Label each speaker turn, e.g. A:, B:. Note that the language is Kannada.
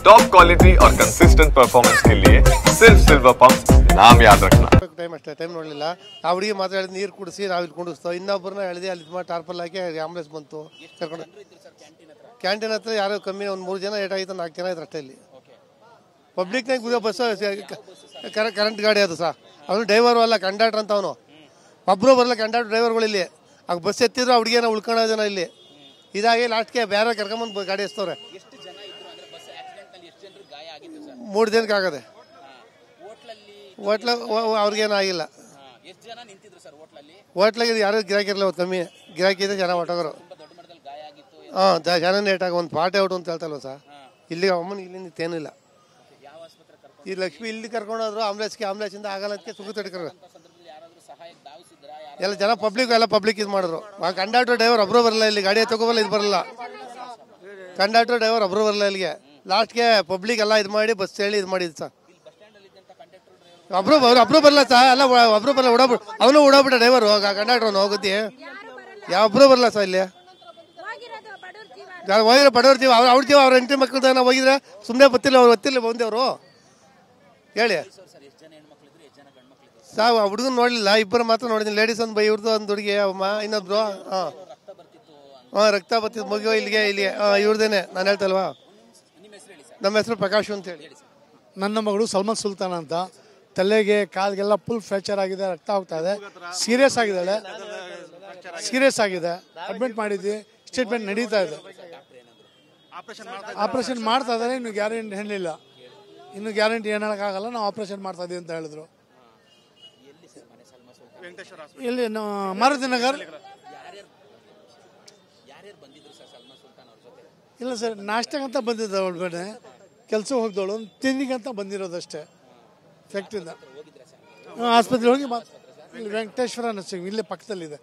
A: टॉप क्वालिटी और कंसिस्टेंट परफॉर्मेंस के लिए सिर्फ सिल्वर पंप नाम याद रखना।
B: ಟೈಮ್ ನೋಡಲಿಲ್ಲ ಆ ಹುಡುಗಿ ಮಾತ್ರ ಹೇಳಿದ್ ನೀರು ಕುಡಿಸಿ ನಾವು ಇಲ್ಲಿ ಕುಡಿಸ್ತೋ ಇನ್ನೊಬ್ಬರನ್ನ ಹೇಳಿದೆ ಅಲ್ಲಿ ಮಾಡಿ ಟಾರ್ಪಲ್ ಹಾಕಿ ಆಂಬುಲೆನ್ಸ್ ಬಂತು ಕರ್ಕೊಂಡು ಕ್ಯಾಂಟೀನ್ ಹತ್ರ ಯಾರೋ ಕಮ್ಮಿ ಒಂದು 3 ಜನ ಏಟಾಗಿತ್ತು 4 ಜನ ಇದ್ರು ಅಷ್ಟೇ ಇಲ್ಲಿ ಪಬ್ಲಿಕ್ನಾಗ ಬಸ್ ಕರೆಂಟ್ ಗಾಡಿ ಅದು ಸಹ ಅವನು ಡ್ರೈವರು ಅಲ್ಲ ಕಂಡಕ್ಟರ್ ಅಂತ ಅವನು ಒಬ್ಬರು ಬರಲ್ಲ ಕಂಡಕ್ಟರ್ ಡ್ರೈವರ್ಗಳು ಇಲ್ಲಿ ಆಗ ಬಸ್ ಎತ್ತಿದ್ರು ಆ ಹುಡುಗಿನ ಉಳ್ಕೊಳ್ಳೋ ಜನ ಇಲ್ಲಿ ಇದಾಗಿ ಲಾಸ್ಟ್ಗೆ ಬೇರೆ ಕರ್ಕೊಂಬಂದು ಗಾಡಿ ಎಸ್ತವ್ರೆ 3 ಜನಕ್ಕೆ ಆಗದೆ ಹೋಟ್ಲ ಅವ್ರಿಗೇನಾಗಿಲ್ಲ ಹೋಟ್ಲಾಗ ಯಾರು ಗಿರಾಕಿ ಇರಲಿಲ್ಲ ಒಂದು ಕಮ್ಮಿ ಗಿರಾಕಿ ಇದೆ ಜನ ಹೊಟ್ಟೋಗರು ಹಾಂ ಜನ ನೇಟಾಗ ಒಂದು ಪಾಟೆ ಔಟ್ ಅಂತ ಹೇಳ್ತಲ್ವ ಸರ್ ಇಲ್ಲಿಗೆ ಅಮ್ಮನ ಇಲ್ಲಿಂದ ಏನಿಲ್ಲ ಈ ಲಕ್ಷ್ಮಿ ಇಲ್ಲಿ ಕರ್ಕೊಂಡೋದ್ರು ಆಂಬುಲೆನ್ಸಿಂದ ಆಗಲ್ಲ ಅದಕ್ಕೆ ಸುಖ ತಡ್ಕರು ಎಲ್ಲ ಜನ ಪಬ್ಲಿಕ್ ಇದು ಮಾಡಿದ್ರು ಆ ಕಂಡಕ್ಟರ್ ಡ್ರೈವರ್ ಒಬ್ಬರು ಬರಲ್ಲ ಇಲ್ಲಿ ಗಾಡಿ ತಗೋಬಲ್ಲ ಇದು ಬರಲ್ಲ ಕಂಡಕ್ಟರ್ ಡ್ರೈವರ್ ಒಬ್ಬರು ಬರಲ್ಲ ಇಲ್ಲಿಗೆ ಲಾಸ್ಟ್ಗೆ ಪಬ್ಲಿಕ್ ಎಲ್ಲ ಇದು ಮಾಡಿ ಬಸ್ ಹೇಳಿ ಇದು ಮಾಡಿದ್ದು ಸರ್ ಒಬ್ರು ಬರಲ್ಲ ಸರ್ ಅಲ್ಲ ಒಬ್ರು ಬರಲ್ಲ ಅವನು ಓಡೋಗ್ಬಿಟ್ಟ ಡ್ರೈವರು ಕಂಡಕ್ಟರ್ ಅವನು ಹೋಗುತ್ತೆ ಯಾವೊಬ್ರು ಬರಲ್ಲ ಸರ್ ಇಲ್ಲಿ ಹೋಗಿರೋ ಬಡವ್ರ ಜೀವ ಅವ್ರ ಜೀವ ಅವ್ರ ಹೆಂಡತಿ ಮಕ್ಕಳು ನಾವು ಹೋಗಿದ್ರೆ ಸುಮ್ಮನೆ ಗೊತ್ತಿಲ್ಲ ಬಂದವರು ಹೇಳಿ ಸರ್ ಹುಡುಗನ ನೋಡಲಿಲ್ಲ ಇಬ್ಬರು ಮಾತ್ರ ನೋಡಿದ್ದೀನಿ ಲೇಡೀಸ್ ಒಂದು ಇವ್ರದ್ದು ಒಂದು ಹುಡುಗಿ ಅಮ್ಮ ಇನ್ನೊಬ್ರು ಹಾಂ ರಕ್ತ ಬರ್ತಿದ್ದು ಮುಗಿಯೋ ಇಲ್ಲಿಗೆ ಇವ್ರದೇನೆ ನಾನು ಹೇಳ್ತಲ್ವಾ ನಮ್ಮ ಹೆಸರು ಪ್ರಕಾಶ್ ಅಂತ ಹೇಳಿ
C: ನನ್ನ ಮಗಳು ಸಲ್ಮಾನ್ ಸುಲ್ತಾನ್ ಅಂತ ತಲೆಗೆ ಕಾಲಿಗೆಲ್ಲ ಫುಲ್ ಫ್ರ್ಯಾಕ್ಚರ್ ಆಗಿದೆ ರಕ್ತ ಹೋಗ್ತಾ ಇದೆ ಸೀರಿಯಸ್ ಆಗಿದೆ ಅಡ್ಮಿಟ್ ಮಾಡಿದ್ವಿ ಟ್ರೀಟ್ಮೆಂಟ್ ನಡೀತಾ ಇದೆ ಆಪರೇಷನ್ ಮಾಡ್ತಾ ಇದ್ದಾರೆ ಇನ್ನು ಗ್ಯಾರಂಟಿ ಹೇಳಿಲ್ಲ ಇನ್ನು ಗ್ಯಾರಂಟಿ ಏನು ಹೇಳೋಕ್ಕಾಗಲ್ಲ ನಾವು ಆಪರೇಷನ್ ಮಾಡ್ತಾ ಇದೀವಿ ಅಂತ ಹೇಳಿದ್ರು ಇಲ್ಲಿ ಮಾರುತಿ ನಗರ್ ಇಲ್ಲ ಸರ್ ನಾಷ್ಟಕ್ಕಂತ ಬಂದಿದ್ದ ಒಳಗಡೆ ಕೆಲಸಕ್ಕೆ ಹೋಗ್ದವಳು ಒಂದು ತಿಂಡಿಗಂತ ಬಂದಿರೋದಷ್ಟೇ ಫ್ಯಾಕ್ಟ್ರಿಯಿಂದ ಆಸ್ಪತ್ರೆಗೆ ಹೋಗಿ ಇಲ್ಲಿ ವೆಂಕಟೇಶ್ವರ ನರ್ಸಿಂಗ್ ಇಲ್ಲೇ ಪಕ್ಕದಲ್ಲಿದೆ.